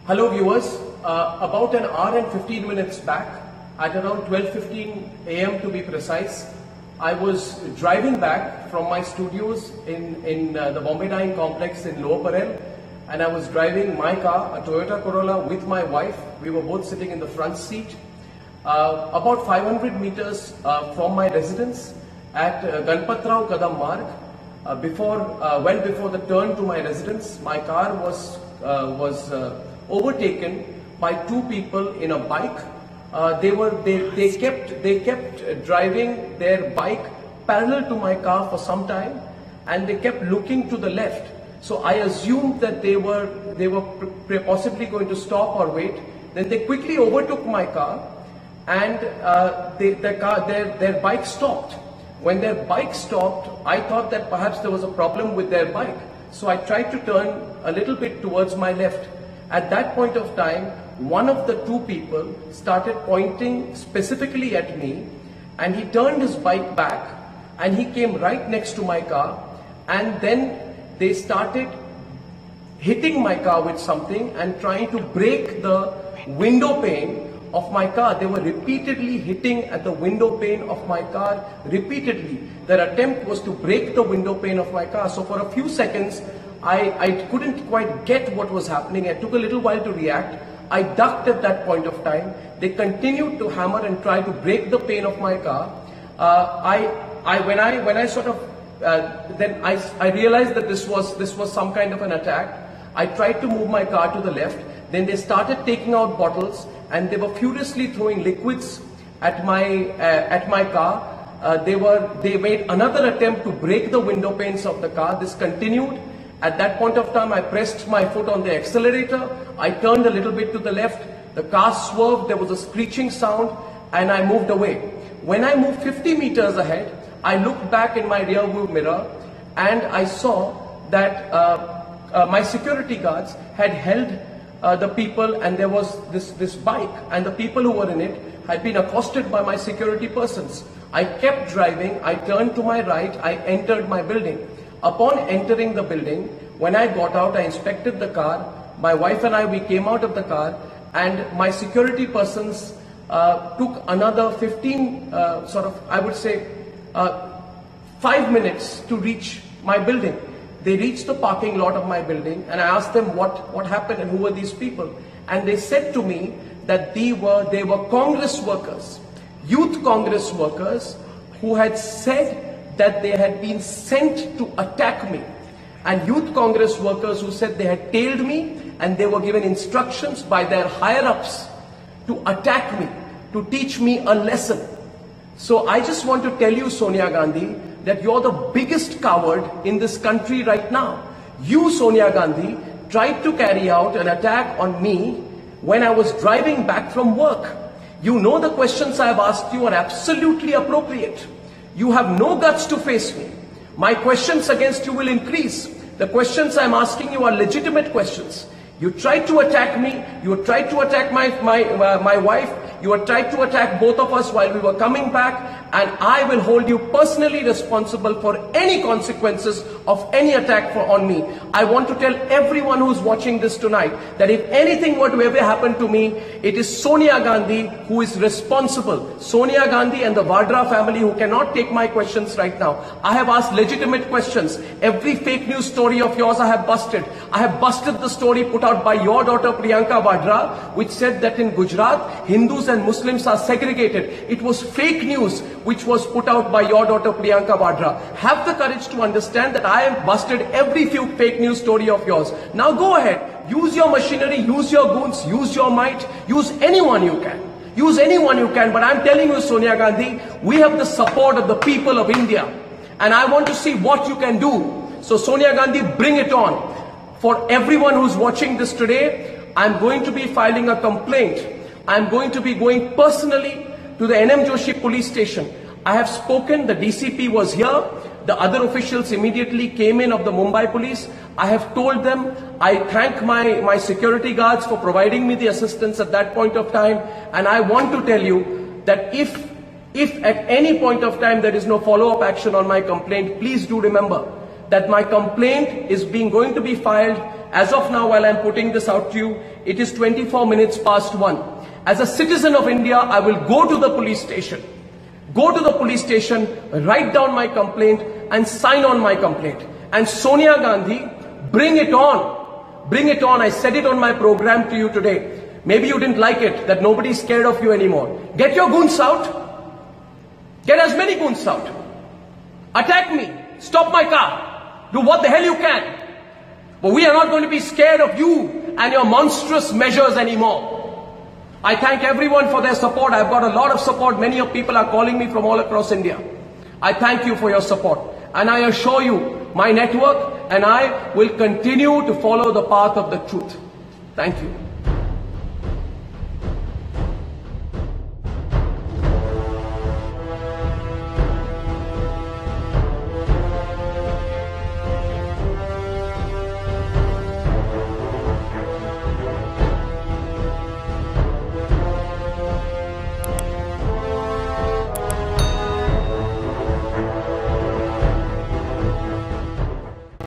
Hello viewers, about an hour and 15 minutes back, at around 12:15 a.m. to be precise, I was driving back from my studios in the Bombay Dyeing Complex in Lower Parel, and I was driving my car, a Toyota Corolla, with my wife. We were both sitting in the front seat. About 500 meters from my residence at Ganpatrao Kadam Marg, well before the turn to my residence, my car was overtaken by two people in a bike. They kept driving their bike parallel to my car for some time, and they kept looking to the left. So I assumed that they were possibly going to stop or wait. Then they quickly overtook my car, and their bike stopped. When their bike stopped, I thought that perhaps there was a problem with their bike. So I tried to turn a little bit towards my left. At that point of time, one of the two people started pointing specifically at me, and he turned his bike back and he came right next to my car, and then they started hitting my car with something and trying to break the window pane of my car. They were repeatedly hitting at the window pane of my car, repeatedly. Their attempt was to break the window pane of my car. So for a few seconds, I couldn't quite get what was happening. It took a little while to react. I ducked at that point of time. They continued to hammer and try to break the pane of my car. When I realized that this was some kind of an attack. I tried to move my car to the left. Then they started taking out bottles, and they were furiously throwing liquids at my car. They made another attempt to break the window panes of the car. This continued. At that point of time, I pressed my foot on the accelerator. I turned a little bit to the left. The car swerved. There was a screeching sound, and I moved away. When I moved 50 meters ahead, I looked back in my rear view mirror, and I saw that my security guards had held the people, and there was this bike, and the people who were in it had been accosted by my security persons. I kept driving. I turned to my right. I entered my building. Upon entering the building, when I got out, I inspected the car. My wife and I, we came out of the car, and my security persons took another 15, 5 minutes to reach my building. They reached the parking lot of my building, and I asked them what happened and who were these people. And they said to me that they were Congress workers, youth Congress workers, who had said that they had been sent to attack me, and youth Congress workers who said they had tailed me, and they were given instructions by their higher-ups to attack me, to teach me a lesson. So I just want to tell you, Sonia Gandhi, that you're the biggest coward in this country right now. You, Sonia Gandhi, tried to carry out an attack on me when I was driving back from work. You know the questions I have asked you are absolutely appropriate. You have no guts to face me. My questions against you will increase. The questions I'm asking you are legitimate questions. You tried to attack me. You tried to attack my wife. You had tried to attack both of us while we were coming back, and I will hold you personally responsible for any consequences of any attack on me. I want to tell everyone who's watching this tonight that if anything were to ever happen to me, it is Sonia Gandhi who is responsible. Sonia Gandhi and the Vadra family, who cannot take my questions right now. I have asked legitimate questions. Every fake news story of yours I have busted. I have busted the story put out by your daughter Priyanka Vadra, which said that in Gujarat, Hindus and Muslims are segregated. It was fake news which was put out by your daughter Priyanka Vadra. Have the courage to understand that I have busted every fake news story of yours. Now go ahead, use your machinery, use your goons, use your might, use anyone you can. Use anyone you can, but I'm telling you, Sonia Gandhi, we have the support of the people of India, and I want to see what you can do. So Sonia Gandhi, bring it on. For everyone who's watching this today, I'm going to be filing a complaint. I'm going to be going personally to the NM Joshi police station. I have spoken, the DCP was here, the other officials immediately came in of the Mumbai police. I have told them, I thank my security guards for providing me the assistance at that point of time, and I want to tell you that if at any point of time there is no follow-up action on my complaint, please do remember that my complaint is going to be filed as of now while I'm putting this out to you It is 24 minutes past 1. As a citizen of India, I will go to the police station. Go to the police station, write down my complaint and sign on my complaint. And Sonia Gandhi, bring it on. Bring it on. I said it on my program to you today. Maybe you didn't like it, that nobody's scared of you anymore. Get your goons out. Get as many goons out. Attack me. Stop my car. Do what the hell you can. But we are not going to be scared of you and your monstrous measures anymore. I thank everyone for their support. I've got a lot of support. Many of people are calling me from all across India. I thank you for your support. And I assure you, my network and I will continue to follow the path of the truth. Thank you.